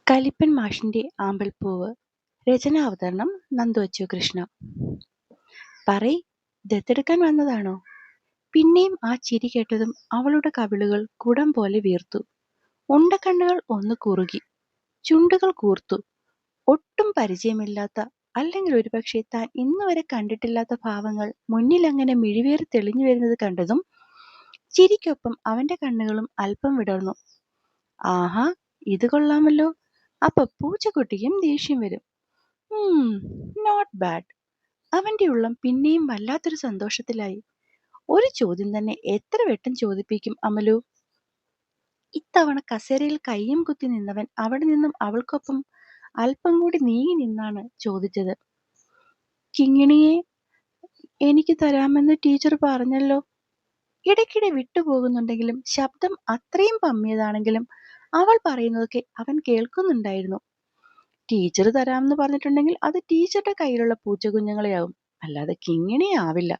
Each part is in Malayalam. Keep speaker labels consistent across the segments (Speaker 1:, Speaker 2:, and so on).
Speaker 1: കലിപ്പൻ മാഷിന്റെ ആമ്പൽപ്പൂവ്. രചനാവതരണം നന്ദു കൃഷ്ണ. പറയ്, ദത്തെടുക്കാൻ വന്നതാണോ? പിന്നെയും ആ ചിരി കേട്ടതും അവളുടെ കവിളുകൾ കുടം പോലെ വീർത്തു. ഉണ്ടക്കണ്ണുകൾ ഒന്ന് കുറുകി, ചുണ്ടുകൾ കൂർത്തു. ഒട്ടും പരിചയമില്ലാത്ത, അല്ലെങ്കിൽ ഒരുപക്ഷെ താൻ ഇന്നുവരെ കണ്ടിട്ടില്ലാത്ത ഭാവങ്ങൾ മുന്നിൽ അങ്ങനെ മിഴിവേറി തെളിഞ്ഞു വരുന്നത് കണ്ടതും ചിരിക്കൊപ്പം അവന്റെ കണ്ണുകളും അല്പം വിടർന്നു. ആഹാ, ഇത് കൊള്ളാമല്ലോ. അപ്പൊ പൂച്ചക്കുട്ടിക്കും ദേഷ്യം വരും. Not bad. അവന്റെ ഉള്ളം പിന്നെയും വല്ലാത്തൊരു സന്തോഷത്തിലായി. ഒരു ചോദ്യം തന്നെ എത്ര വട്ടം ചോദിപ്പിക്കും അമലു? ഇത്തവണ കസേരയിൽ കയ്യും കുത്തി നിന്നവൻ അവിടെ നിന്നും അവൾക്കൊപ്പം അല്പം കൂടി നീങ്ങി നിന്നാണ് ചോദിച്ചത്. കിങ്ങിണിയെ എനിക്ക് തരാമെന്ന് ടീച്ചർ പറഞ്ഞല്ലോ. ഇടയ്ക്കിടെ വിട്ടുപോകുന്നുണ്ടെങ്കിലും ശബ്ദം അത്രയും പമ്മിയതാണെങ്കിലും അവൾ പറയുന്നതൊക്കെ അവൻ കേൾക്കുന്നുണ്ടായിരുന്നു. ടീച്ചർ തരാമെന്ന് പറഞ്ഞിട്ടുണ്ടെങ്കിൽ അത് ടീച്ചറുടെ കയ്യിലുള്ള പൂച്ചകുഞ്ഞുങ്ങളെയാവും, അല്ലാതെ കിങ്ങിണിയെ ആവില്ല.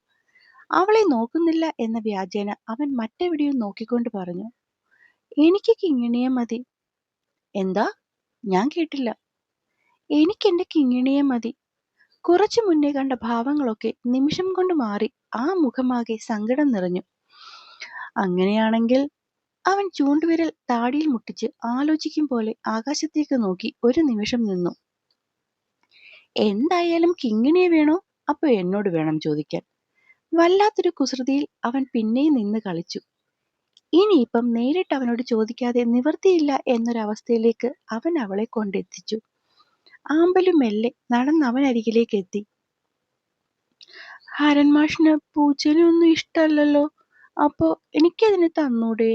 Speaker 1: അവളെ നോക്കുന്നില്ല എന്ന വ്യാജേന അവൻ മറ്റെവിടെയും നോക്കിക്കൊണ്ട് പറഞ്ഞു. എനിക്ക് കിങ്ങിണിയെ മതി. എന്താ? ഞാൻ കേട്ടില്ല. എനിക്കെന്റെ കിങ്ങിണിയെ മതി. കുറച്ചു മുന്നേ കണ്ട ഭാവങ്ങളൊക്കെ നിമിഷം കൊണ്ട് മാറി. ആ മുഖമാകെ സങ്കടം നിറഞ്ഞു. അങ്ങനെയാണെങ്കിൽ അവൻ ചൂണ്ടുവിരൽ താടിയിൽ മുട്ടിച്ച് ആലോചിക്കും പോലെ ആകാശത്തേക്ക് നോക്കി ഒരു നിമിഷം നിന്നു. എന്തായാലും കിങ്ങിണിയെ വേണോ, അപ്പൊ എന്നോട് വേണം ചോദിക്കാൻ. വല്ലാത്തൊരു കുസൃതിയിൽ അവൻ പിന്നെയും നിന്ന് കളിച്ചു. ഇനിയിപ്പം നേരിട്ട് അവനോട് ചോദിക്കാതെ നിവർത്തിയില്ല എന്നൊരവസ്ഥയിലേക്ക് അവൻ അവളെ കൊണ്ടെത്തിച്ചു. ആമ്പലു മെല്ലെ നടന്ന് അവനരികിലേക്ക് എത്തി. ഹരന്മാഷിന് പൂച്ചനെ ഒന്നും ഇഷ്ടമല്ലല്ലോ, അപ്പോ എനിക്കതിനെ തന്നൂടെ?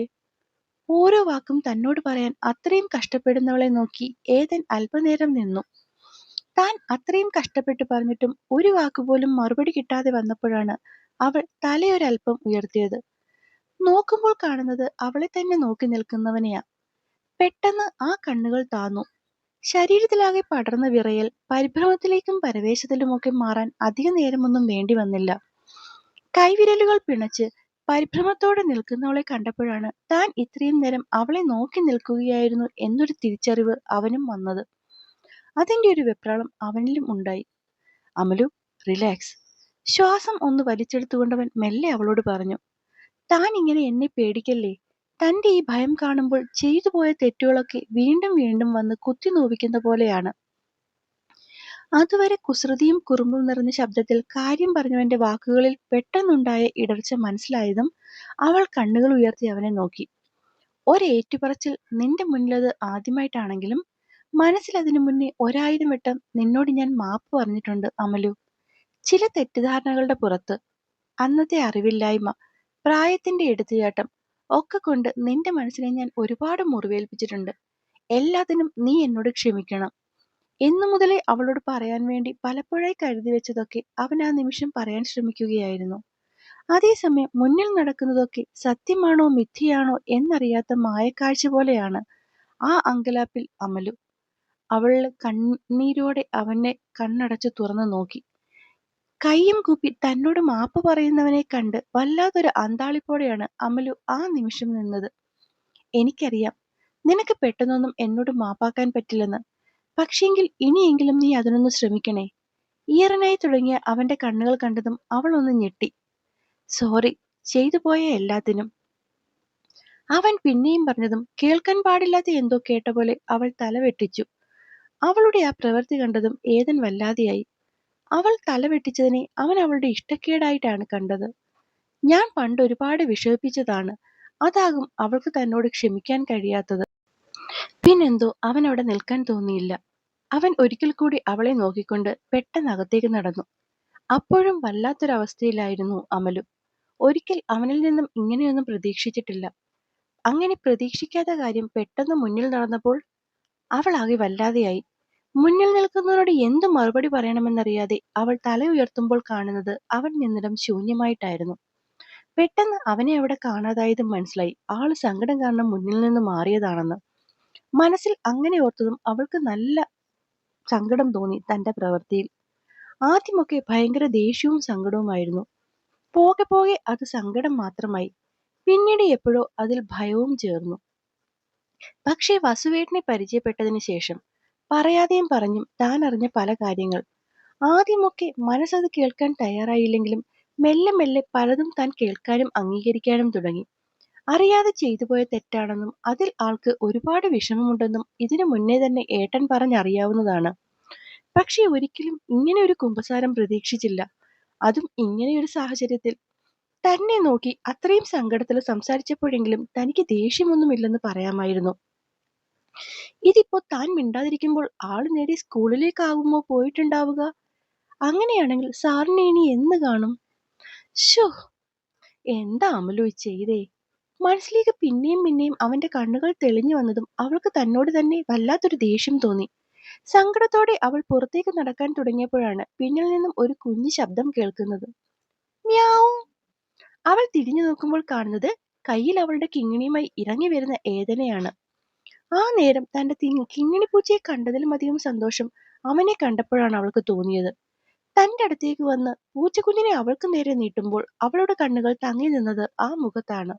Speaker 1: ഓരോ വാക്കും തന്നോട് പറയാൻ അത്രയും കഷ്ടപ്പെടുന്നവളെ നോക്കി ഏതൻ അല്പനേരം നിന്നു. താൻ അത്രയും കഷ്ടപ്പെട്ട് പറഞ്ഞിട്ടും ഒരു വാക്കുപോലും മറുപടി കിട്ടാതെ വന്നപ്പോഴാണ് അവൾ തലയൊരൽപ്പം ഉയർത്തിയത്. നോക്കുമ്പോൾ കാണുന്നത് അവളെ തന്നെ നോക്കി നിൽക്കുന്നവനെയാ. പെട്ടെന്ന് ആ കണ്ണുകൾ താന്നു. ശരീരത്തിലാകെ പടർന്ന വിറയൽ പരിഭ്രമത്തിലേക്കും പരവേശത്തിലുമൊക്കെ മാറാൻ അധിക നേരമൊന്നും വേണ്ടി വന്നില്ല. കൈവിരലുകൾ പിണച്ച് പരിഭ്രമത്തോടെ നിൽക്കുന്നവളെ കണ്ടപ്പോഴാണ് താൻ ഇത്രയും നേരം അവളെ നോക്കി നിൽക്കുകയായിരുന്നു എന്നൊരു തിരിച്ചറിവ് അവനും വന്നത്. അതിന്റെ ഒരു വെപ്രാളം അവനിലും ഉണ്ടായി. അമലു, റിലാക്സ്. ശ്വാസം ഒന്ന് വലിച്ചെടുത്തുകൊണ്ടവൻ മെല്ലെ അവളോട് പറഞ്ഞു. താൻ ഇങ്ങനെ എന്നെ പേടിക്കല്ലേ. തന്റെ ഈ ഭയം കാണുമ്പോൾ ചെയ്തു പോയ തെറ്റുകളൊക്കെ വീണ്ടും വീണ്ടും വന്ന് കുത്തി നോവിക്കുന്ന പോലെയാണ്. അതുവരെ കുസൃതിയും കുറുമ്പും നിറഞ്ഞ ശബ്ദത്തിൽ കാര്യം പറഞ്ഞവന്റെ വാക്കുകളിൽ പെട്ടെന്നുണ്ടായ ഇടർച്ച മനസ്സിലായതും അവൾ കണ്ണുകൾ ഉയർത്തി അവനെ നോക്കി. ഒരേറ്റുപറച്ചിൽ നിന്റെ മുന്നിലത് ആദ്യമായിട്ടാണെങ്കിലും മനസ്സിൽ അതിനു മുന്നേ 1000 വട്ടം നിന്നോട് ഞാൻ മാപ്പ് പറഞ്ഞിട്ടുണ്ട് അമലു. ചില തെറ്റിദ്ധാരണകളുടെ പുറത്ത്, അന്നത്തെ അറിവില്ലായ്മ, പ്രായത്തിന്റെ എടുത്തുചാട്ടം ഒക്കെ കൊണ്ട് നിന്റെ മനസ്സിനെ ഞാൻ ഒരുപാട് മുറിവേൽപ്പിച്ചിട്ടുണ്ട്. എല്ലാത്തിനും നീ എന്നോട് ക്ഷമിക്കണം. എന്നു മുതലേ അവളോട് പറയാൻ വേണ്ടി പലപ്പോഴായി കരുതി വെച്ചതൊക്കെ അവൻ ആ നിമിഷം പറയാൻ ശ്രമിക്കുകയായിരുന്നു. അതേസമയം മുന്നിൽ നടക്കുന്നതൊക്കെ സത്യമാണോ മിഥ്യയാണോ എന്നറിയാത്ത മായക്കാഴ്ച പോലെയാണ് ആ അങ്കലാപ്പിൽ അമലു. അവൾ കണ്ണീരോടെ അവനെ കണ്ണടച്ചു തുറന്നു നോക്കി. കയ്യും കൂപ്പി തന്നോട് മാപ്പ് പറയുന്നവനെ കണ്ട് വല്ലാത്തൊരു അന്താളിപ്പോടെയാണ് അമലു ആ നിമിഷം നിന്നത്. എനിക്കറിയാം നിനക്ക് പെട്ടെന്നൊന്നും എന്നോട് മാപ്പാക്കാൻ പറ്റില്ലെന്ന്. പക്ഷെങ്കിൽ ഇനിയെങ്കിലും നീ അതിനൊന്ന് ശ്രമിക്കണേ. ഈറനായി തുടങ്ങിയ അവന്റെ കണ്ണുകൾ കണ്ടതും അവൾ ഒന്ന് ഞെട്ടി. സോറി, ചെയ്തു പോയ എല്ലാത്തിനും. അവൻ പിന്നെയും പറഞ്ഞതും കേൾക്കാൻ പാടില്ലാത്ത എന്തോ കേട്ട പോലെ അവൾ തല വെട്ടിച്ചു. അവളുടെ ആ പ്രവൃത്തി കണ്ടതും ഏതൻ വല്ലാതെയായി. അവൾ തല വെട്ടിച്ചതിനെ അവൻ അവളുടെ ഇഷ്ടക്കേടായിട്ടാണ് കണ്ടത്. ഞാൻ പണ്ട് ഒരുപാട് വിഷമിപ്പിച്ചതാണ്. അതാകും അവൾക്ക് തന്നോട് ക്ഷമിക്കാൻ കഴിയാത്തത്. പിന്നെന്തോ അവൻ അവിടെ നിൽക്കാൻ തോന്നിയില്ല. അവൻ ഒരിക്കൽ കൂടി അവളെ നോക്കിക്കൊണ്ട് പെട്ടെന്ന് അകത്തേക്ക് നടന്നു. അപ്പോഴും വല്ലാത്തൊരവസ്ഥയിലായിരുന്നു അമലു. ഒരിക്കൽ അവനിൽ നിന്നും ഇങ്ങനെയൊന്നും പ്രതീക്ഷിച്ചിട്ടില്ല. അങ്ങനെ പ്രതീക്ഷിക്കാത്ത കാര്യം പെട്ടെന്ന് മുന്നിൽ നടന്നപ്പോൾ അവൾ ആകെ വല്ലാതെയായി. മുന്നിൽ നിൽക്കുന്നവരോട് എന്തു മറുപടി പറയണമെന്നറിയാതെ അവൾ തല ഉയർത്തുമ്പോൾ കാണുന്നത് അവൻ നിന്നിടം ശൂന്യമായിട്ടായിരുന്നു. പെട്ടെന്ന് അവനെ അവിടെ കാണാതായതും മനസ്സിലായി ആള് സങ്കടം കാരണം മുന്നിൽ നിന്ന് മാറിയതാണെന്ന്. മനസ്സിൽ അങ്ങനെ ഓർത്തതും അവൾക്ക് നല്ല സങ്കടം തോന്നി തന്റെ പ്രവൃത്തിയിൽ. ആദ്യമൊക്കെ ഭയങ്കര ദേഷ്യവും സങ്കടവുമായിരുന്നു. പോകെ പോകെ അത് സങ്കടം മാത്രമായി. പിന്നീട് എപ്പോഴോ അതിൽ ഭയവും ചേർന്നു. പക്ഷേ വസുവേട്ടനെ പരിചയപ്പെട്ടതിന് ശേഷം പറയാതെയും പറഞ്ഞും താൻ അറിഞ്ഞ പല കാര്യങ്ങൾ ആദ്യമൊക്കെ മനസ്സത് കേൾക്കാൻ തയ്യാറായില്ലെങ്കിലും മെല്ലെ മെല്ലെ പലതും താൻ കേൾക്കാനും അംഗീകരിക്കാനും തുടങ്ങി. അറിയാതെ ചെയ്തുപോയ തെറ്റാണെന്നും അതിൽ ആൾക്ക് ഒരുപാട് വിഷമമുണ്ടെന്നും ഇതിനു മുന്നേ തന്നെ ഏട്ടൻ പറഞ്ഞറിയാവുന്നതാണ്. പക്ഷെ ഒരിക്കലും ഇങ്ങനെ ഒരു കുമ്പസാരം പ്രതീക്ഷിച്ചില്ല. അതും ഇങ്ങനെയൊരു സാഹചര്യത്തിൽ. തന്നെ നോക്കി അത്രയും സങ്കടത്തിൽ സംസാരിച്ചപ്പോഴെങ്കിലും തനിക്ക് ദേഷ്യമൊന്നുമില്ലെന്ന് പറയാമായിരുന്നു. ഇതിപ്പോ താൻ മിണ്ടാതിരിക്കുമ്പോൾ ആള് നേരെ സ്കൂളിലേക്കാകുമോ പോയിട്ടുണ്ടാവുക? അങ്ങനെയാണെങ്കിൽ സാറിനെ ഇനി എന്ന് കാണും? ശോ, എന്താ അമലു ചെയ്തേ? മനസ്സിലേക്ക് പിന്നെയും പിന്നെയും അവന്റെ കണ്ണുകൾ തെളിഞ്ഞു വന്നതും അവൾക്ക് തന്നോട് തന്നെ വല്ലാത്തൊരു ദേഷ്യം തോന്നി. സങ്കടത്തോടെ അവൾ പുറത്തേക്ക് നടക്കാൻ തുടങ്ങിയപ്പോഴാണ് പിന്നിൽ നിന്നും ഒരു കുഞ്ഞു ശബ്ദം കേൾക്കുന്നത്. മ്യാവ്. അവൾ തിരിഞ്ഞു നോക്കുമ്പോൾ കാണുന്നത് കയ്യിൽ അവളുടെ കിങ്ങിണിയുമായി ഇറങ്ങി വരുന്ന ഏതനെയാണ്. ആ നേരം തന്റെ കിങ്ങിണിപ്പൂച്ചയെ കണ്ടതിലും അധികം സന്തോഷം അവനെ കണ്ടപ്പോഴാണ് അവൾക്ക് തോന്നിയത്. തന്റെ അടുത്തേക്ക് വന്ന് പൂച്ചക്കുഞ്ഞിനെ അവൾക്ക് നേരെ നീട്ടുമ്പോൾ അവളുടെ കണ്ണുകൾ തങ്ങി നിന്നത് ആ മുഖത്താണ്.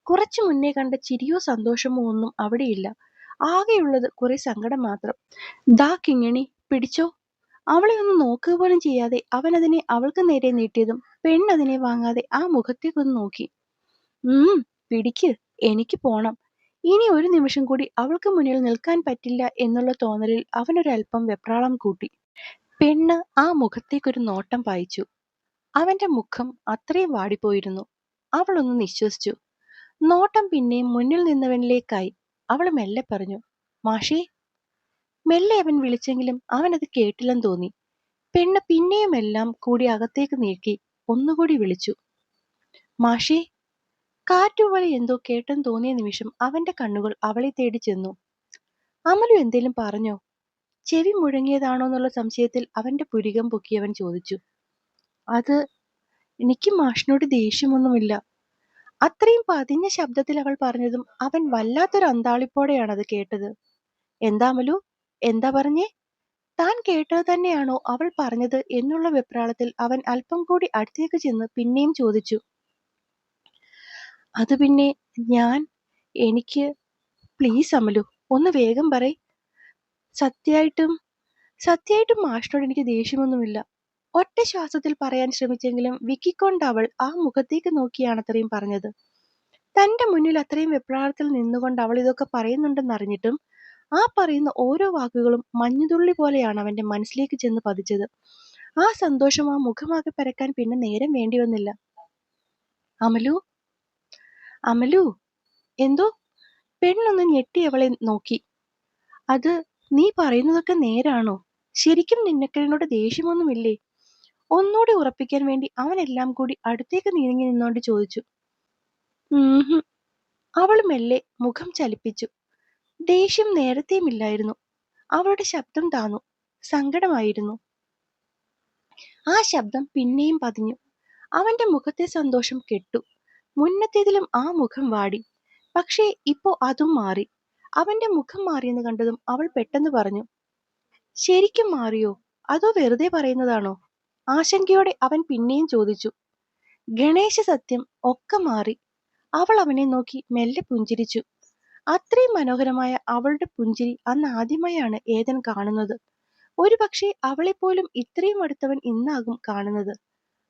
Speaker 1: കുറച്ചു മുന്നേ കണ്ട ചിരിയോ സന്തോഷമോ ഒന്നും അവിടെയില്ല. ആകെയുള്ളത് കുറെ സങ്കടം മാത്രം. ദാ കിങ്ങിണി, പിടിച്ചോ. അവളെ ഒന്ന് നോക്കുക പോലും ചെയ്യാതെ അവൻ അതിനെ അവൾക്ക് നേരെ നീട്ടിയതും പെണ്ണതിനെ വാങ്ങാതെ ആ മുഖത്തേക്കൊന്ന് നോക്കി. പിടിക്ക്, എനിക്ക് പോണം. ഇനി ഒരു നിമിഷം കൂടി അവൾക്ക് മുന്നിൽ നിൽക്കാൻ പറ്റില്ല എന്നുള്ള തോന്നലിൽ അവനൊരൽപ്പം വെപ്രാളം കൂട്ടി. പെണ്ണ് ആ മുഖത്തേക്കൊരു നോട്ടം പായിച്ചു. അവന്റെ മുഖം അത്രയും വാടിപ്പോയിരുന്നു. അവളൊന്ന് നിശ്വസിച്ചു. നോട്ടം പിന്നെയും മുന്നിൽ നിന്നവനിലേക്കായി. അവൾ മെല്ലെ പറഞ്ഞു, മാഷേ. മെല്ലെ അവൻ വിളിച്ചെങ്കിലും അവനത് കേട്ടില്ലെന്ന് തോന്നി. പെണ്ണ് പിന്നെയും എല്ലാം കൂടി അകത്തേക്ക് നീക്കി ഒന്നുകൂടി വിളിച്ചു, മാഷേ. കാറ്റുപോലെ എന്തോ കേട്ടെന്ന് തോന്നിയ നിമിഷം അവന്റെ കണ്ണുകൾ അവളെ തേടി ചെന്നു. അമലു എന്തേലും പറഞ്ഞോ? ചെവി മുഴങ്ങിയതാണോന്നുള്ള സംശയത്തിൽ അവന്റെ പുരികം പൊക്കിയവൻ ചോദിച്ചു. അത് എനിക്ക് മാഷിനോട് ദേഷ്യമൊന്നുമില്ല. അത്രയും പതിഞ്ഞ ശബ്ദത്തിൽ അവൾ പറഞ്ഞതും അവൻ വല്ലാത്തൊരു അന്താളിപ്പോടെയാണ് അത് കേട്ടത്. എന്താ അമലു, എന്താ പറഞ്ഞേ? താൻ കേട്ടത് തന്നെയാണോ അവൾ പറഞ്ഞത് എന്നുള്ള വെപ്രാളത്തിൽ അവൻ അല്പം കൂടി അടുത്തേക്ക് ചെന്ന് പിന്നെയും ചോദിച്ചു. അത് പിന്നെ എനിക്ക് പ്ലീസ് അമലു, ഒന്ന് വേഗം പറയ്. സത്യായിട്ടും മാഷിനോട് എനിക്ക് ദേഷ്യമൊന്നുമില്ല. ഒറ്റ ശ്വാസത്തിൽ പറയാൻ ശ്രമിച്ചെങ്കിലും വിക്കിക്കൊണ്ട് അവൾ ആ മുഖത്തേക്ക് നോക്കിയാണത്രയും പറഞ്ഞത്. തന്റെ മുന്നിൽ അത്രയും വെപ്രാളത്തിൽ നിന്നുകൊണ്ട് അവൾ ഇതൊക്കെ പറയുന്നുണ്ടെന്നറിഞ്ഞിട്ടും ആ പറയുന്ന ഓരോ വാക്കുകളും മഞ്ഞുതുള്ളി പോലെയാണ് അവന്റെ മനസ്സിലേക്ക് ചെന്ന് പതിച്ചത്. ആ സന്തോഷം ആ മുഖമാകെ പരക്കാൻ പിന്നെ നേരം വേണ്ടി വന്നില്ല. അമലു, അമലു. എന്തോ? പെണ്ണൊന്ന് ഞെട്ടി അവളെ നോക്കി. അത് നീ പറയുന്നതൊക്കെ നേരാണോ? ശരിക്കും നിനക്കെന്നോട് ദേഷ്യമൊന്നുമില്ലേ? ഒന്നുകൂടി ഉറപ്പിക്കാൻ വേണ്ടി അവനെല്ലാം കൂടി അടുത്തേക്ക് നീങ്ങി നിന്നോണ്ട് ചോദിച്ചു. അവൾ മെല്ലെ മുഖം ചലിപ്പിച്ചു. ദേഷ്യം നേരത്തെയുമില്ലായിരുന്നു. അവളുടെ ശബ്ദം താന്നു. സങ്കടമായിരുന്നു. ആ ശബ്ദം പിന്നെയും പതിഞ്ഞു. അവന്റെ മുഖത്തെ സന്തോഷം കെട്ടു. മുന്നത്തേതിലും ആ മുഖം വാടി. പക്ഷേ ഇപ്പോ അതും മാറി. അവന്റെ മുഖം മാറിയെന്ന് കണ്ടതും അവൾ പെട്ടെന്ന് പറഞ്ഞു, ശരിക്കും മാറിയോ? അതോ വെറുതെ പറയുന്നതാണോ? ആശങ്കയോടെ അവൻ പിന്നെയും ചോദിച്ചു. ഗണേശ സത്യം, ഒക്കെ മാറി. അവൾ അവനെ നോക്കി മെല്ലെ പുഞ്ചിരിച്ചു. അത്രയും മനോഹരമായ അവളുടെ പുഞ്ചിരി അന്ന് ആദ്യമായാണ് ഏതൻ കാണുന്നത്. ഒരുപക്ഷെ അവളെപ്പോലും ഇത്രയും അടുത്തവൻ ഇന്നാകും കാണുന്നത്.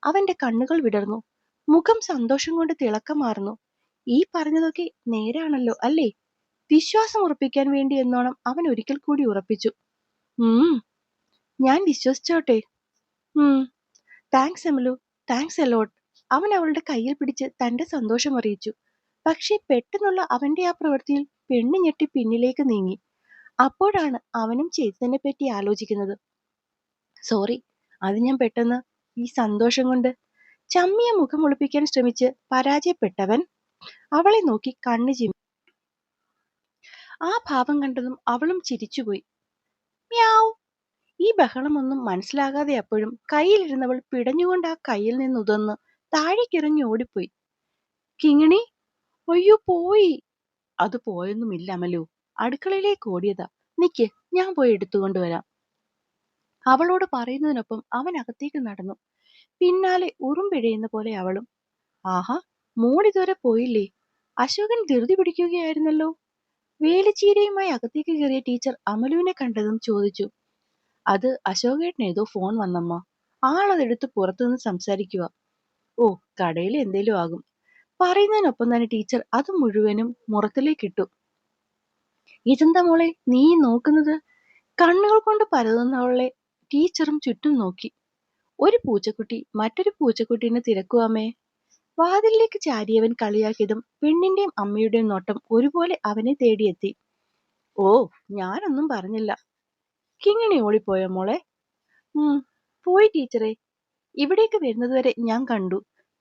Speaker 1: അവന്റെ കണ്ണുകൾ വിടർന്നു. മുഖം സന്തോഷം കൊണ്ട് തിളക്കമാർന്നു. ഈ പറഞ്ഞതൊക്കെ നേരാണല്ലോ അല്ലേ? വിശ്വാസം ഉറപ്പിക്കാൻ വേണ്ടി എന്നോണം അവൻ ഒരിക്കൽ കൂടി ഉറപ്പിച്ചു. ഞാൻ വിശ്വസിച്ചോട്ടെ? താങ്ക്സ് അമലു, താങ്ക്സ് എലോട്ട്. അവൻ അവളുടെ കയ്യിൽ പിടിച്ച് തന്റെ സന്തോഷം അറിയിച്ചു. പക്ഷെ പെട്ടെന്നുള്ള അവന്റെ ആ പ്രവൃത്തിയിൽ പെണ്ണ് ഞെട്ടി പിന്നിലേക്ക് നീങ്ങി. അപ്പോഴാണ് അവനും ചെയ്തതിനെ പറ്റി ആലോചിക്കുന്നത്. സോറി, അത് ഞാൻ പെട്ടെന്ന് ഈ സന്തോഷം കൊണ്ട്. ചമ്മിയ മുഖം ഒളിപ്പിക്കാൻ ശ്രമിച്ച് പരാജയപ്പെട്ടവൻ അവളെ നോക്കി കണ്ണു ചിമ്മി. ആ ഭാവം കണ്ടതും അവളും ചിരിച്ചുപോയി. മ്യാവ്. ഈ ബഹളമൊന്നും മനസ്സിലാകാതെ അപ്പോഴും കയ്യിലിരുന്നവൾ പിടഞ്ഞുകൊണ്ട് ആ കയ്യിൽ നിന്നുതന്ന് താഴേക്കിറങ്ങി ഓടിപ്പോയി. കിങ്ങിണി, അയ്യോ പോയി. അത് പോയൊന്നുമില്ല അമലു, അടുക്കളയിലേക്ക് ഓടിയതാ. നിക്ക്, ഞാൻ പോയി എടുത്തുകൊണ്ടുവരാം. അവളോട് പറയുന്നതിനൊപ്പം അവൻ അകത്തേക്ക് നടന്നു. പിന്നാലെ ഉറുമ്പിഴയുന്ന പോലെ അവളും. ആഹാ, മോളിതുവരെ പോയില്ലേ? അശോകൻ ധൃതി പിടിക്കുകയായിരുന്നല്ലോ. വേലിച്ചീരയുമായി അകത്തേക്ക് കയറിയ ടീച്ചർ അമലുവിനെ കണ്ടതും ചോദിച്ചു. അത് അശോകേട്ടനേതോ ഫോൺ വന്നമ്മ. ആളതെടുത്ത് പുറത്തുനിന്ന് സംസാരിക്കുക. ഓ, കടയിൽ എന്തേലും ആകും. പറയുന്നതിനൊപ്പം തന്നെ ടീച്ചർ അത് മുഴുവനും മുറത്തിലേക്കിട്ടു. ഇതെന്താ മോളെ നീ നോക്കുന്നത്? കണ്ണുകൾ കൊണ്ട് പരതുന്നവളെ ടീച്ചറും ചുറ്റും നോക്കി. ഒരു പൂച്ചക്കുട്ടി മറ്റൊരു പൂച്ചക്കുട്ടീനെ തിരക്കുവാമേ. വാതിലിലേക്ക് ചാരിയവൻ കളിയാക്കിയതും പെണ്ണിന്റെയും അമ്മയുടെയും നോട്ടം ഒരുപോലെ അവനെ തേടിയെത്തി. ഓ, ഞാനൊന്നും പറഞ്ഞില്ല. കിങ്ങിണി ഓടിപ്പോയോ മോളെ? പോയി ടീച്ചറെ. ഇവിടേക്ക് വരുന്നതുവരെ ഞാൻ കണ്ടു.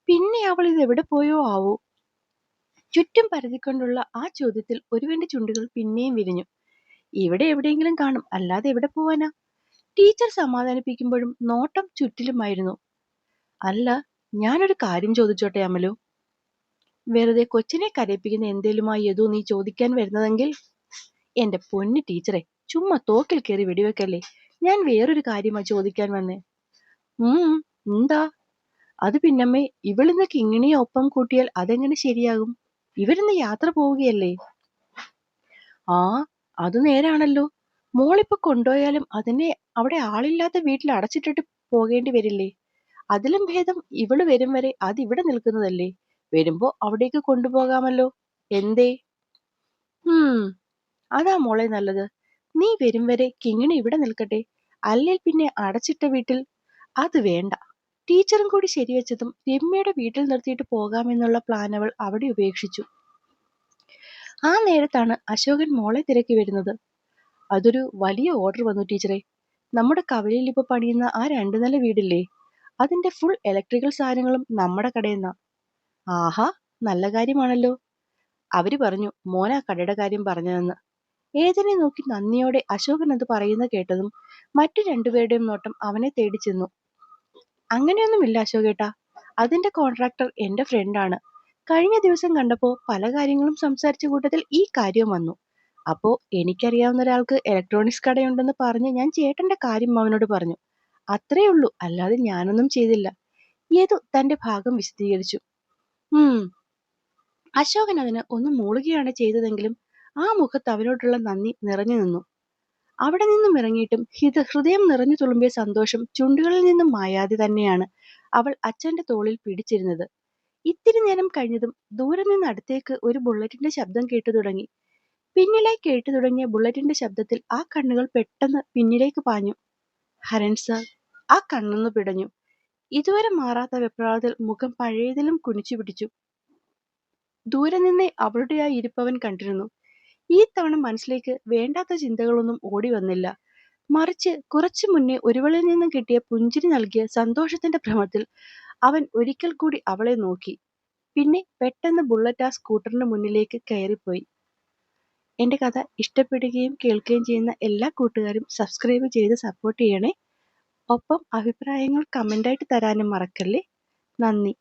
Speaker 1: പിന്നെ അവൾ ഇത് എവിടെ പോയോ ആവോ? ചുറ്റും പരതിക്കൊണ്ടുള്ള ആ ചോദ്യത്തിൽ ഒരുവന്റെ ചുണ്ടുകൾ പിന്നെയും വിരിഞ്ഞു. ഇവിടെ എവിടെയെങ്കിലും കാണും, അല്ലാതെ എവിടെ പോവാനാ? ടീച്ചർ സമാധാനിപ്പിക്കുമ്പോഴും നോട്ടം ചുറ്റിലുമായിരുന്നു. അല്ല, ഞാനൊരു കാര്യം ചോദിച്ചോട്ടെ അമലു? വെറുതെ കൊച്ചിനെ കരയിപ്പിക്കുന്ന എന്തേലുമായി ഏതോ നീ ചോദിക്കാൻ വരുന്നതെങ്കിൽ? എന്റെ പൊന്നു ടീച്ചറെ, ചുമ്മാ തോക്കിൽ കയറി വെടിവെക്കല്ലേ. ഞാൻ വേറൊരു കാര്യമാ ചോദിക്കാൻ വന്നേ. എന്താ? അത് പിന്നമ്മേ, ഇവളിന്ന് കിങ്ങിണിയെ ഒപ്പം കൂട്ടിയാൽ അതെങ്ങനെ ശരിയാകും? ഇവരിന്ന് യാത്ര പോവുകയല്ലേ? ആ, അത് നേരാണല്ലോ. മോളിപ്പോ കൊണ്ടുപോയാലും അതിനെ അവിടെ ആളില്ലാത്ത വീട്ടിൽ അടച്ചിട്ടിട്ട് പോകേണ്ടി വരില്ലേ? അതിലും ഭേദം ഇവള് വരും വരെ അതിവിടെ നിൽക്കുന്നതല്ലേ. വരുമ്പോ അവിടേക്ക് കൊണ്ടുപോകാമല്ലോ. എന്തേ? അതാ മോളെ നല്ലത്. നീ വരും വരെ കിങ്ങിണി ഇവിടെ നിൽക്കട്ടെ. അല്ലെങ്കിൽ പിന്നെ അടച്ചിട്ട വീട്ടിൽ. അത് വേണ്ട. ടീച്ചറും കൂടി ശരിവെച്ചതും രമ്യയുടെ വീട്ടിൽ നിർത്തിയിട്ട് പോകാമെന്നുള്ള പ്ലാൻ അവൾ അവിടെ ഉപേക്ഷിച്ചു. ആ നേരത്താണ് അശോകൻ മോളെ തിരക്കി വരുന്നത്. അതൊരു വലിയ ഓർഡർ വന്നു ടീച്ചറെ. നമ്മുടെ കവലയിൽ ഇപ്പൊ പണിയുന്ന ആ 2 നില വീടില്ലേ, അതിന്റെ ഫുൾ ഇലക്ട്രിക്കൽ സാധനങ്ങളും നമ്മുടെ കടയെന്നാ. ആഹാ, നല്ല കാര്യമാണല്ലോ. അവര് പറഞ്ഞു മോനാ കടയുടെ കാര്യം പറഞ്ഞതെന്ന്. ഏതിനെ നോക്കി നന്ദിയോടെ അശോകൻ അത് പറയുന്ന കേട്ടതും മറ്റു രണ്ടുപേരുടെയും നോട്ടം അവനെ തേടി ചെന്നു. അങ്ങനെയൊന്നുമില്ല അശോകേട്ടാ, അതിന്റെ കോൺട്രാക്ടർ എന്റെ ഫ്രണ്ടാണ്. കഴിഞ്ഞ ദിവസം കണ്ടപ്പോ പല കാര്യങ്ങളും സംസാരിച്ച കൂട്ടത്തിൽ ഈ കാര്യം വന്നു. അപ്പോ എനിക്കറിയാവുന്ന ഒരാൾക്ക് ഇലക്ട്രോണിക്സ് കടയുണ്ടെന്ന് പറഞ്ഞ് ഞാൻ ചേട്ടന്റെ കാര്യം അവനോട് പറഞ്ഞു. അത്രേ ഉള്ളൂ, അല്ലാതെ ഞാനൊന്നും ചെയ്തില്ല. യദു തന്റെ ഭാഗം വിശദീകരിച്ചു. അശോകൻ അതിന് ഒന്ന് മൂളുകയാണ് ചെയ്തതെങ്കിലും ആ മുഖത്ത് അവനോടുള്ള നന്ദി നിറഞ്ഞു നിന്നു. അവിടെ നിന്നും ഇറങ്ങിയിട്ടും ഹൃദയം നിറഞ്ഞു തുളുമ്പിയ സന്തോഷം ചുണ്ടുകളിൽ നിന്നും മായാതെ തന്നെയാണ് അവൾ അച്ഛന്റെ തോളിൽ പിടിച്ചിരുന്നത്. ഇത്തിരി നേരം കഴിഞ്ഞതും ദൂരെ നിന്ന് അടുത്തേക്ക് ഒരു ബുള്ളറ്റിന്റെ ശബ്ദം കേട്ടു തുടങ്ങി. പിന്നിലായി കേട്ടു തുടങ്ങിയ ബുള്ളറ്റിന്റെ ശബ്ദത്തിൽ ആ കണ്ണുകൾ പെട്ടെന്ന് പിന്നിലേക്ക് പാഞ്ഞു. ഹരൺ സാർ. ആ കണ്ണൊന്നു പിടഞ്ഞു. ഇതുവരെ മാറാത്ത വെപ്രാളത്തിൽ മുഖം പഴയതിലും കുനിച്ചു പിടിച്ചു. ദൂരെ നിന്നേ അവളുടെ ആ ഇരിപ്പവൻ കണ്ടിരുന്നു. ഈ തവണ മനസ്സിലേക്ക് വേണ്ടാത്ത ചിന്തകളൊന്നും ഓടി വന്നില്ല. മറിച്ച് കുറച്ചു മുന്നേ ഒരുവളിൽ നിന്നും കിട്ടിയ പുഞ്ചിരി നൽകിയ സന്തോഷത്തിന്റെ ഭ്രമത്തിൽ അവൻ ഒരിക്കൽ കൂടി അവളെ നോക്കി. പിന്നെ പെട്ടെന്ന് ബുള്ളറ്റ് ആ സ്കൂട്ടറിന് മുന്നിലേക്ക് കയറിപ്പോയി. എന്റെ കഥ ഇഷ്ടപ്പെടുകയും കേൾക്കുകയും ചെയ്യുന്ന എല്ലാ കൂട്ടുകാരും സബ്സ്ക്രൈബ് ചെയ്ത് സപ്പോർട്ട് ചെയ്യണേ. ഒപ്പം അഭിപ്രായങ്ങൾ കമന്റായിട്ട് തരാനും മറക്കല്ലേ. നന്ദി.